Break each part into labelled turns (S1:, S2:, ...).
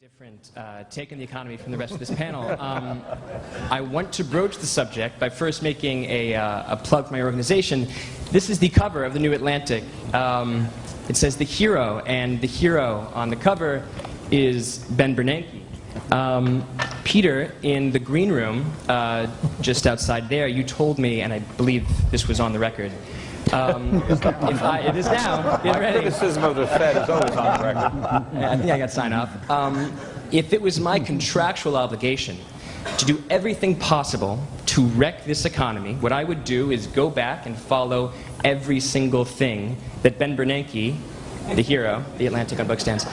S1: Different take on the economy from the rest of this panel. I want to broach the subject by first making a plug for my organization. This is the cover of the New Atlantic. It says The Hero, and the hero on the cover is Ben Bernanke. Peter, in the green room, just outside there, you told me, and I believe this was on the record, it is now. Get ready.
S2: My criticism of the Fed is always on the record.
S1: I think I got signed off. If it was my contractual obligation to do everything possible to wreck this economy, what I would do is go back and follow every single thing that Ben Bernanke, the hero, the Atlantic on bookstands,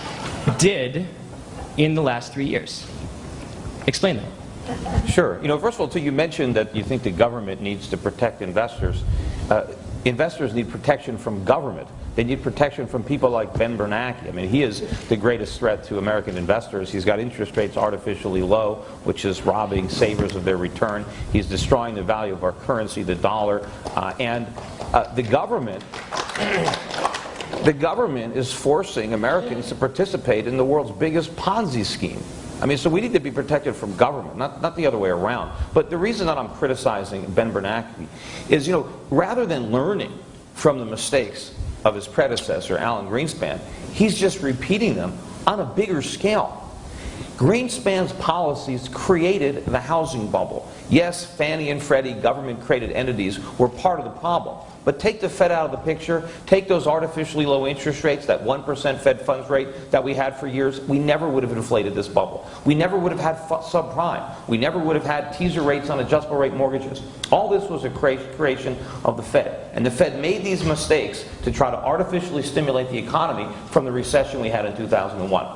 S1: did in the last 3 years. Explain that.
S2: Sure. You know, first of all, you mentioned that you think the government needs to protect investors. Investors need protection from government. They need protection from people like Ben Bernanke. I mean, he is the greatest threat to American investors. He's got interest rates artificially low, which is robbing savers of their return. He's destroying the value of our currency, the dollar. The government is forcing Americans to participate in the world's biggest Ponzi scheme. I mean, so we need to be protected from government, not the other way around. But the reason that I'm criticizing Ben Bernanke is, you know, rather than learning from the mistakes of his predecessor, Alan Greenspan, he's just repeating them on a bigger scale. Greenspan's policies created the housing bubble. Yes, Fannie and Freddie, government-created entities, were part of the problem. But take the Fed out of the picture, take those artificially low interest rates, that 1% Fed funds rate that we had for years, we never would have inflated this bubble. We never would have had subprime. We never would have had teaser rates on adjustable rate mortgages. All this was a creation of the Fed. And the Fed made these mistakes to try to artificially stimulate the economy from the recession we had in 2001.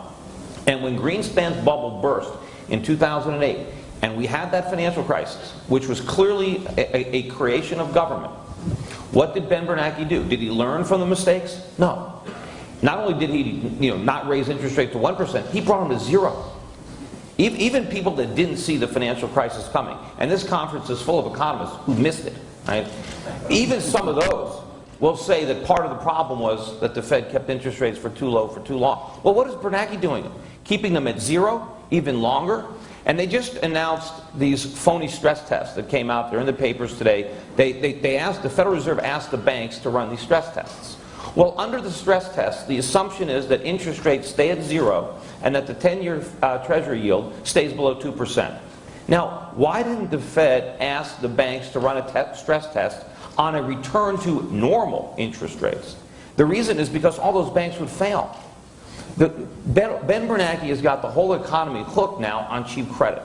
S2: And when Greenspan's bubble burst in 2008, and we had that financial crisis, which was clearly a creation of government, what did Ben Bernanke do? Did he learn from the mistakes? No. Not only did he not raise interest rates to 1%, he brought them to 0. Even people that didn't see the financial crisis coming, and this conference is full of economists who missed it, right? Even some of those will say that part of the problem was that the Fed kept interest rates for too low for too long. Well, what is Bernanke doing? Keeping them at 0 even longer? And they just announced these phony stress tests that came out. They're in the papers today. The Federal Reserve asked the banks to run these stress tests. Well, under the stress test, the assumption is that interest rates stay at 0 and that the 10-year Treasury yield stays below 2%. Now, why didn't the Fed ask the banks to run a stress test on a return to normal interest rates? The reason is because all those banks would fail. Ben Bernanke has got the whole economy hooked now on cheap credit,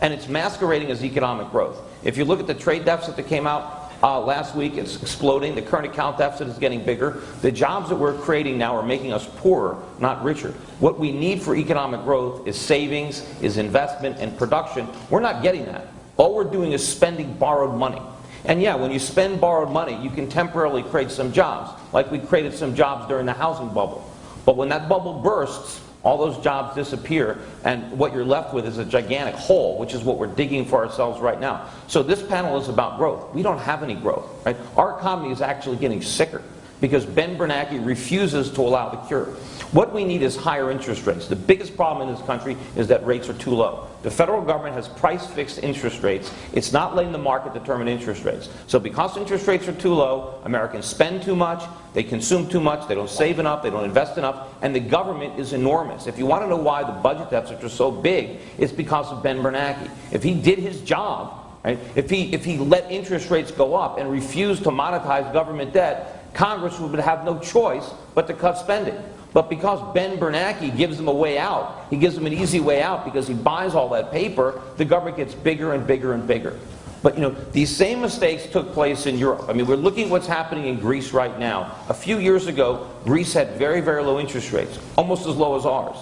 S2: and it's masquerading as economic growth. If you look at the trade deficit that came out last week, it's exploding. The current account deficit is getting bigger. The jobs that we're creating now are making us poorer, not richer. What we need for economic growth is savings, is investment, and production. We're not getting that. All we're doing is spending borrowed money. And yeah, when you spend borrowed money, you can temporarily create some jobs, like we created some jobs during the housing bubble. But when that bubble bursts, all those jobs disappear, and what you're left with is a gigantic hole, which is what we're digging for ourselves right now. So this panel is about growth. We don't have any growth, right? Our economy is actually getting sicker because Ben Bernanke refuses to allow the cure. What we need is higher interest rates. The biggest problem in this country is that rates are too low. The federal government has price-fixed interest rates. It's not letting the market determine interest rates. So because interest rates are too low, Americans spend too much, they consume too much, they don't save enough, they don't invest enough, and the government is enormous. If you want to know why the budget deficits are so big, it's because of Ben Bernanke. If he did his job, right, if he let interest rates go up and refused to monetize government debt, Congress would have no choice but to cut spending. But because Ben Bernanke gives them a way out, he gives them an easy way out because he buys all that paper, the government gets bigger and bigger and bigger. But you know, these same mistakes took place in Europe. I mean, we're looking at what's happening in Greece right now. A few years ago, Greece had very, very low interest rates, almost as low as ours.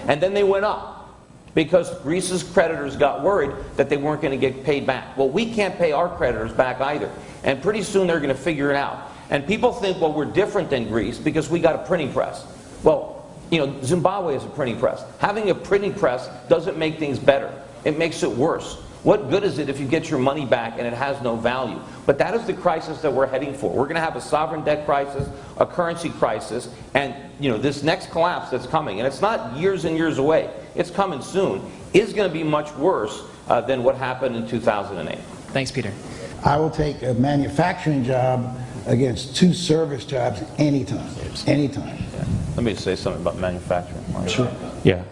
S2: And then they went up because Greece's creditors got worried that they weren't going to get paid back. Well, we can't pay our creditors back either. And pretty soon they're going to figure it out. And people think, well, we're different than Greece because we got a printing press. Well, you know, Zimbabwe is a printing press. Having a printing press doesn't make things better. It makes it worse. What good is it if you get your money back and it has no value? But that is the crisis that we're heading for. We're going to have a sovereign debt crisis, a currency crisis, and this next collapse that's coming, and it's not years and years away, it's coming soon, is going to be much worse than what happened in 2008.
S1: Thanks, Peter.
S3: I will take a manufacturing job against 2 service jobs anytime. Anytime.
S2: Yeah. Let me say something about manufacturing.
S3: Sure.
S2: Yeah.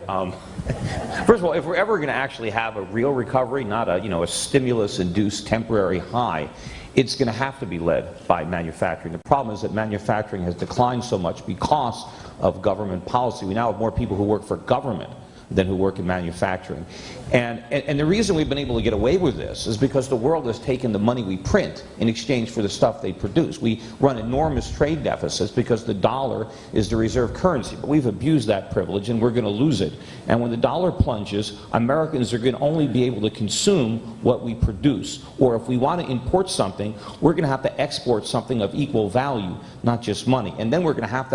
S2: First of all, if we're ever going to actually have a real recovery, not a stimulus-induced temporary high, it's going to have to be led by manufacturing. The problem is that manufacturing has declined so much because of government policy. We now have more people who work for government than who work in manufacturing. And the reason we've been able to get away with this is because the world has taken the money we print in exchange for the stuff they produce. We run enormous trade deficits because the dollar is the reserve currency, but we've abused that privilege and we're going to lose it. And when the dollar plunges, Americans are going to only be able to consume what we produce. Or if we want to import something, we're going to have to export something of equal value, not just money. And then we're going to have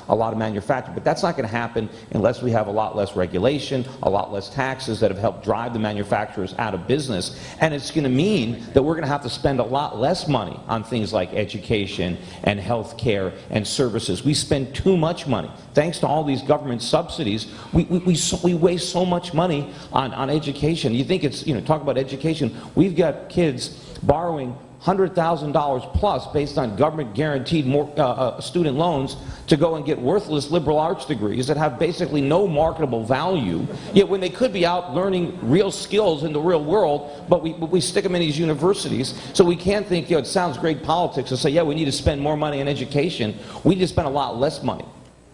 S2: a lot of manufacturing. But that's not going to happen unless we have a lot less regulation, a lot less taxes that have helped drive the manufacturers out of business. And it's going to mean that we're going to have to spend a lot less money on things like education and health care and services. We spend too much money. Thanks to all these government subsidies, we waste so much money on education. You think it's, talk about education. We've got kids borrowing $100,000 plus based on government guaranteed student loans to go and get worthless liberal arts degrees that have basically no marketable value, yet when they could be out learning real skills in the real world, but we stick them in these universities. So we can't think, it sounds great politics to say, yeah, we need to spend more money on education. We need to spend a lot less money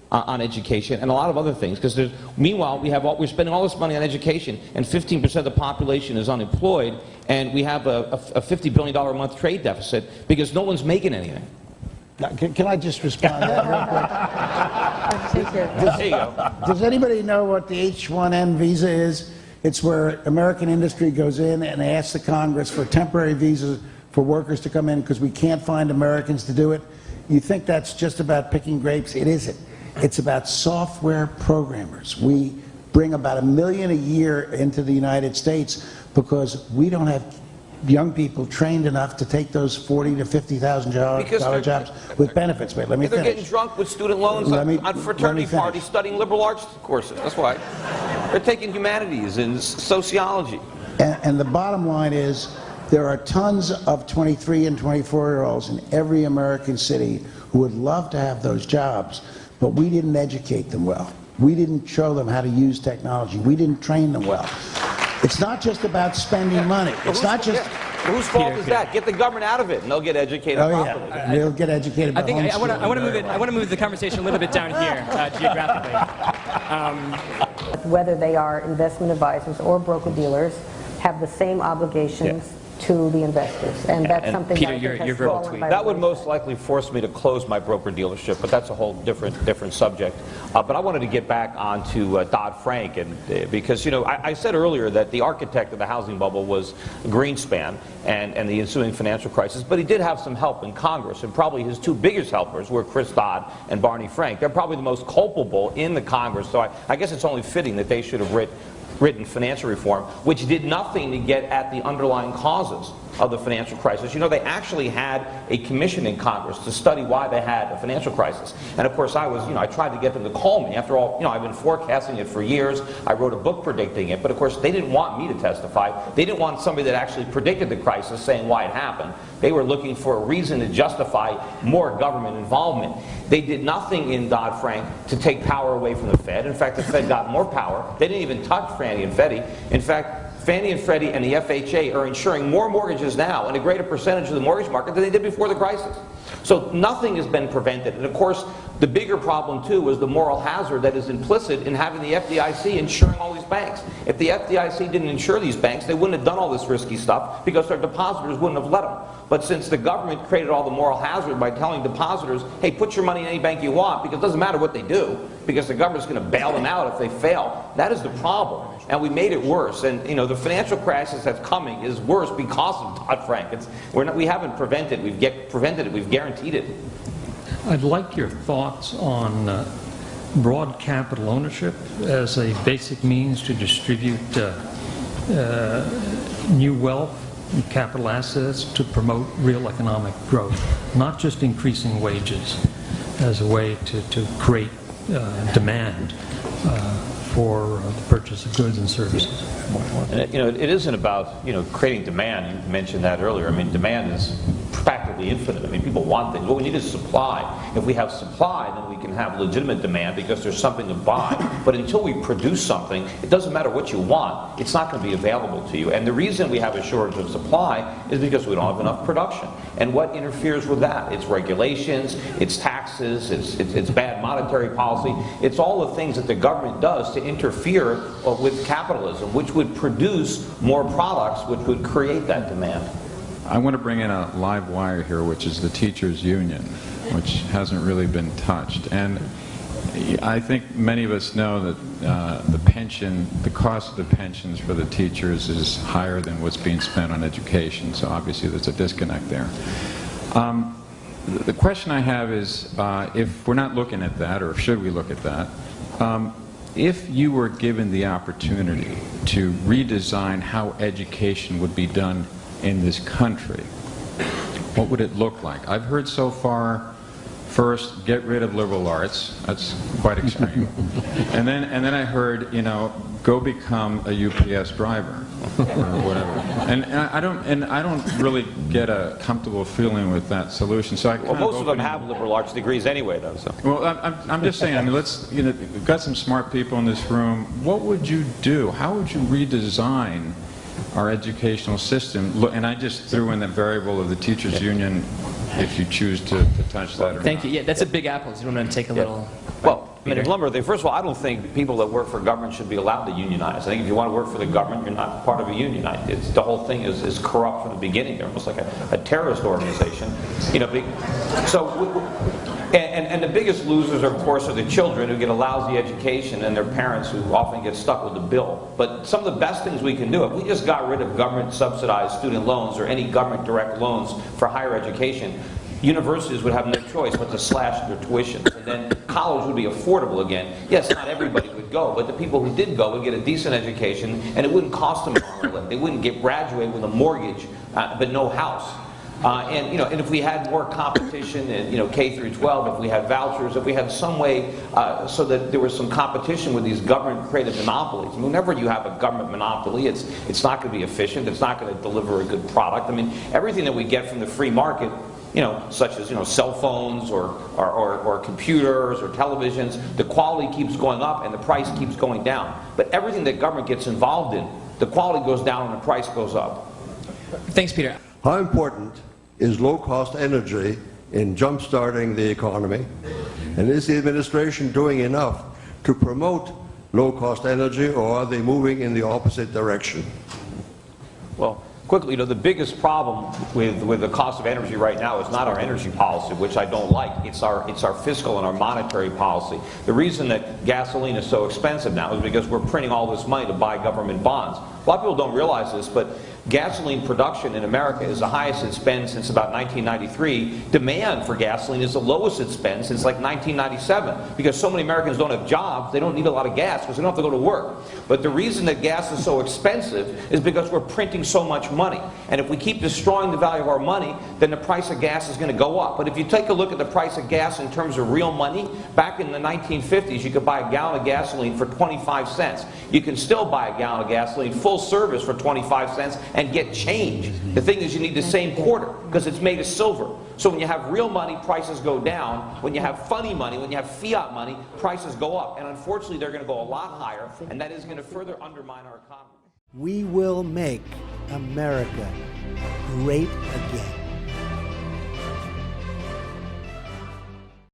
S2: on education and a lot of other things, because meanwhile we're spending all this money on education and 15% of the population is unemployed, and we have a $50 billion a month trade deficit because no one's making anything.
S3: Now, can I just respond to that real quick?
S2: There you go.
S3: Does anybody know what the H-1N visa is? It's where American industry goes in and asks the Congress for temporary visas for workers to come in because we can't find Americans to do it. You think that's just about picking grapes? It isn't. It's about software programmers. We bring about 1 million a year into the United States because we don't have young people trained enough to take those $40,000 to $50,000 jobs with benefits. Wait, let me finish.
S2: They're getting drunk with student loans on fraternity parties studying liberal arts courses. That's why. They're taking humanities and sociology.
S3: And the bottom line is there are tons of 23 and 24-year-olds in every American city who would love to have those jobs, but we didn't educate them well. We didn't show them how to use technology. We didn't train them well. It's not just about spending money. It's not just...
S2: Whose fault is that? Get the government out of it, and they'll get educated properly.
S3: Yeah. They'll get educated.
S1: I think I want to move the conversation a little bit down here geographically.
S4: Whether they are investment advisors or broker-dealers have the same obligations to the investors, and that's something
S1: Peter,
S4: that
S1: your verbal tweet.
S2: That would most likely force me to close my broker dealership, but that's a whole different subject. But I wanted to get back onto Dodd-Frank, and because I said earlier that the architect of the housing bubble was Greenspan and the ensuing financial crisis, but he did have some help in Congress, and probably his 2 biggest helpers were Chris Dodd and Barney Frank. They're probably the most culpable in the Congress, so I guess it's only fitting that they should have written financial reform, which did nothing to get at the underlying causes of the financial crisis. They actually had a commission in Congress to study why they had a financial crisis. And of course I tried to get them to call me. After all, I've been forecasting it for years. I wrote a book predicting it, but of course they didn't want me to testify. They didn't want somebody that actually predicted the crisis saying why it happened. They were looking for a reason to justify more government involvement. They did nothing in Dodd-Frank to take power away from the Fed. In fact, the Fed got more power. They didn't even touch Fannie and Freddie. In fact, Fannie and Freddie and the FHA are insuring more mortgages now and a greater percentage of the mortgage market than they did before the crisis. So nothing has been prevented. And of course, the bigger problem too is the moral hazard that is implicit in having the FDIC insuring all these banks. If the FDIC didn't insure these banks, they wouldn't have done all this risky stuff because their depositors wouldn't have let them. But since the government created all the moral hazard by telling depositors, hey, put your money in any bank you want because it doesn't matter what they do, because the government's going to bail them out if they fail, that is the problem. And we made it worse. And the financial crisis that's coming is worse because of Dodd-Frank. We haven't prevented it, we've guaranteed it.
S5: I'd like your thoughts on broad capital ownership as a basic means to distribute new wealth and capital assets to promote real economic growth, not just increasing wages as a way to create demand for the purchase of goods and services.
S2: And it isn't about creating demand. You mentioned that earlier. I mean, demand is practically infinite. I mean, people want things. What we need is supply. If we have supply, then we can have legitimate demand because there's something to buy. But until we produce something, it doesn't matter what you want. It's not going to be available to you. And the reason we have a shortage of supply is because we don't have enough production. And what interferes with that? It's regulations, it's taxes, it's bad monetary policy. It's all the things that the government does to interfere with capitalism, which would produce more products, which would create that demand.
S6: I want to bring in a live wire here, which is the teachers' union, which hasn't really been touched. And I think many of us know that the cost of the pensions for the teachers is higher than what's being spent on education, so obviously there's a disconnect there. The question I have is, if we're not looking at that, or should we look at that, if you were given the opportunity to redesign how education would be done in this country, what would it look like? I've heard so far, first, get rid of liberal arts. That's quite extreme. and then I heard, go become a UPS driver or whatever. And I don't really get a comfortable feeling with that solution. So
S2: most of them have liberal arts degrees anyway, though. So.
S6: Well, I'm just saying. I mean, we've got some smart people in this room. What would you do? How would you redesign our educational system? And I just threw in the variable of the teachers' union, if you choose to touch that or
S1: Thank
S6: not.
S1: you. Yeah, that's a big apple. So you want to take a little...
S2: Well, I mean, first of all, I don't think people that work for government should be allowed to unionize. I think if you want to work for the government, you're not part of a union. The whole thing is corrupt from the beginning. They're almost like a terrorist organization. And the biggest losers, of course, are the children who get a lousy education and their parents who often get stuck with the bill. But some of the best things we can do, if we just got rid of government-subsidized student loans or any government-direct loans for higher education, universities would have no choice but to slash their tuitions, and then college would be affordable again. Yes, not everybody would go, but the people who did go would get a decent education, and it wouldn't cost them more. They wouldn't graduate with a mortgage, but no house. And if we had more competition in K through 12, if we had vouchers, if we had some way so that there was some competition with these government-created monopolies. I mean, whenever you have a government monopoly, it's not going to be efficient. It's not going to deliver a good product. I mean, everything that we get from the free market, such as cell phones or computers or televisions, the quality keeps going up and the price keeps going down. But everything that government gets involved in, the quality goes down and the price goes up.
S1: Thanks, Peter.
S7: How important is low-cost energy in jump-starting the economy? And is the administration doing enough to promote low-cost energy, or are they moving in the opposite direction?
S2: Well, quickly, the biggest problem with the cost of energy right now is not our energy policy, which I don't like. It's our fiscal and our monetary policy. The reason that gasoline is so expensive now is because we're printing all this money to buy government bonds. A lot of people don't realize this, but gasoline production in America is the highest it's been since about 1993. Demand for gasoline is the lowest it's been since like 1997, because so many Americans don't have jobs, they don't need a lot of gas because they don't have to go to work. But the reason that gas is so expensive is because we're printing so much money. And if we keep destroying the value of our money, then the price of gas is going to go up. But if you take a look at the price of gas in terms of real money, back in the 1950s, you could buy a gallon of gasoline for 25 cents. You can still buy a gallon of gasoline full service for 25 cents and get change. The thing is, you need the same quarter because it's made of silver. So when you have real money, prices go down. When you have funny money, when you have fiat money, prices go up. And unfortunately, they're going to go a lot higher, and that is going to further undermine our economy.
S8: We will make America great again.